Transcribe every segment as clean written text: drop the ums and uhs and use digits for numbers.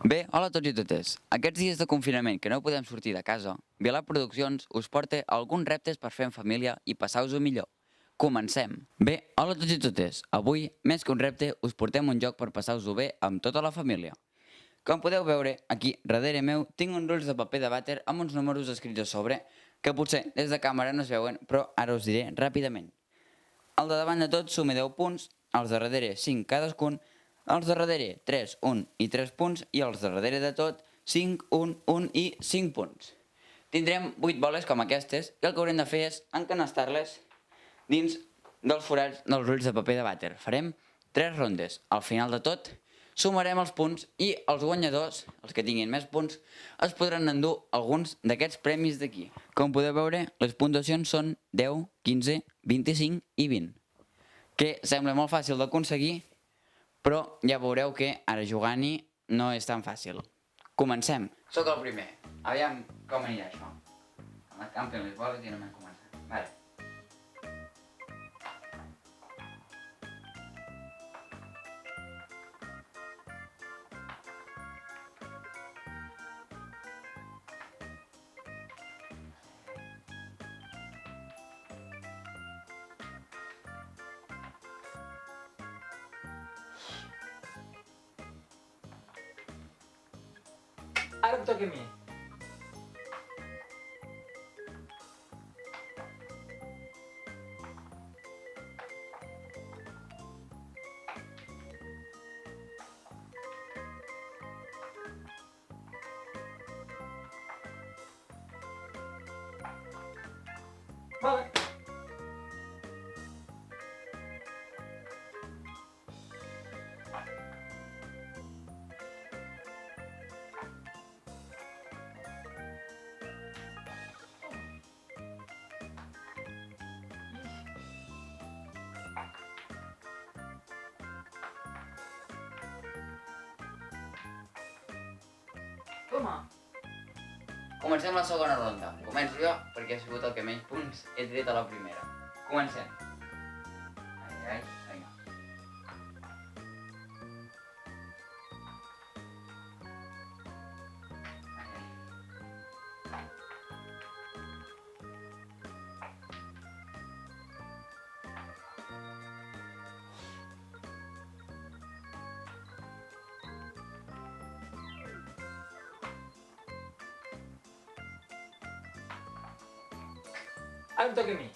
Bé, hola a tots i totes. Aquests dies de confinament que no podem sortir de casa, Vilar Produccions us porta alguns reptes per fer en família i passar-vos-ho millor. Comencem! Bé, hola a tots i totes. Avui, més que un repte, us portem un joc per passar-vos-ho bé amb tota la família. Com podeu veure, aquí, darrere meu, tinc uns rulls de paper de vàter amb uns números escrits a sobre, que potser des de càmera no es veuen, però ara us diré ràpidament. El de davant de tot suma 10 punts, els de darrere 5 cadascun, els de darrere 3, 1 i 3 punts i els de darrere de tot 5, 1, 1 i 5 punts. Tindrem 8 boles com aquestes i el que haurem de fer és encanastar-les dins dels forats dels ulls de paper de vàter. Farem 3 rondes. Al final de tot sumarem els punts i els guanyadors, els que tinguin més punts, es podran endur alguns d'aquests premis d'aquí. Com podeu veure, les puntuacions són 10, 15, 25 i 20, que sembla molt fàcil d'aconseguir, però ja veureu que ara jugant-hi no és tan fàcil. Comencem! Soc el primer. Aviam com anirà això. Agafem les boles i anem a començar. Vale. Ara em toca a mi. Vale. Toma. Comencem la segona ronda. Començo jo perquè he sigut el que menys punts he tret a la primera. Comencem. Ai, vinga. Ara em toca a mi.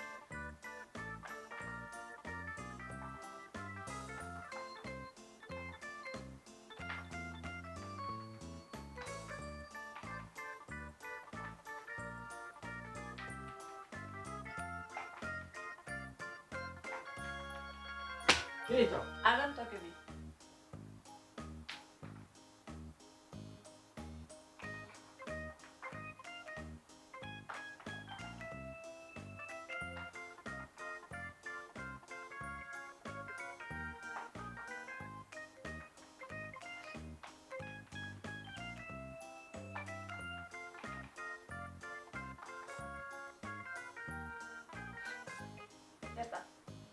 Listo. Ara em toca a mi. Ja està.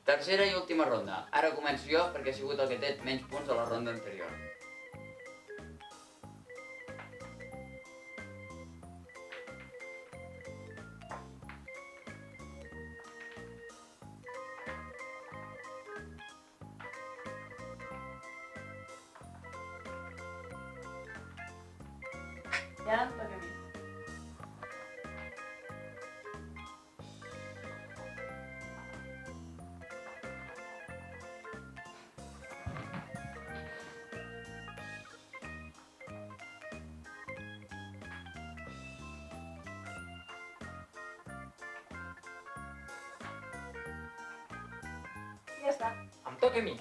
Tercera i última ronda. Ara començo jo perquè he sigut el que té menys punts a la ronda anterior. I ara em toca a mi. Ja està. Em toca a mi.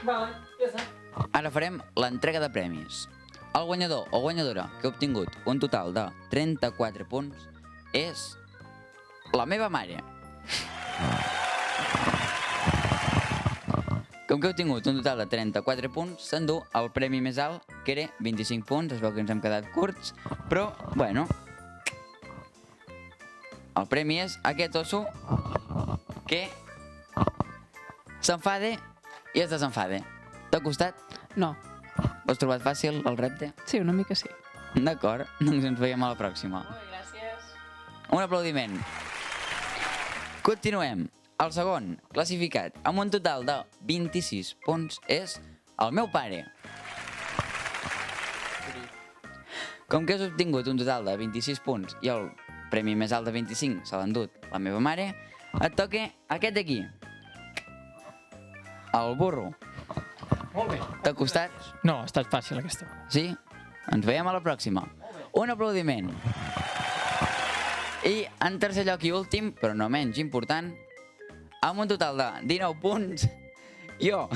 Vale, ja està. Ara farem l'entrega de premis. El guanyador o guanyadora que ha obtingut un total de 34 punts és la meva mare. Com que heu tingut un total de 34 punts, s'endú el premi més alt, que era 25 punts. Es veu que ens hem quedat curts, però, bueno... El premi és aquest osso que s'enfade i es desenfade. T'ha costat? No. L'has trobat fàcil, el repte? Sí, una mica sí. D'acord, doncs ens veiem a la pròxima. Molt bé, gràcies. Un aplaudiment. Continuem. El segon, classificat amb un total de 26 punts, és el meu pare. Com que has obtingut un total de 26 punts i el premi més alt de 25 se l'ha endut la meva mare, et toca aquest d'aquí. El burro. Molt bé. T'ha costat? No, ha estat fàcil aquesta. Sí? Ens veiem a la pròxima. Un aplaudiment. I en tercer lloc i últim, però no menys important, amb un total de 19 punts, jo,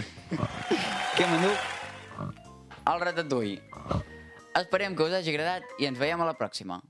que m'enduc el ratatouille. Esperem que us hagi agradat i ens veiem a la pròxima.